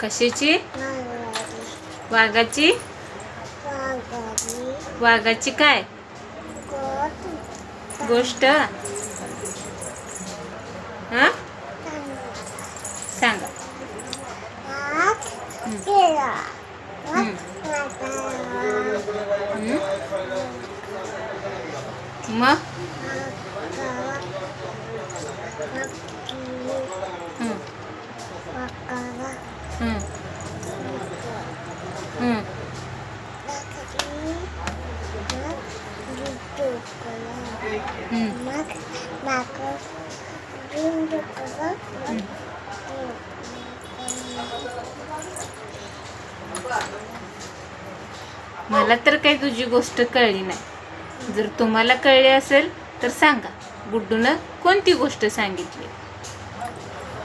कशाची? वाघाची. वाघाची काय गोष्ट? हा, सांगा. मग मला तर काही तुझी गोष्ट कळली नाही. जर तुम्हाला कळली असेल तर सांगा, गुड्डूनं कोणती गोष्ट सांगितली?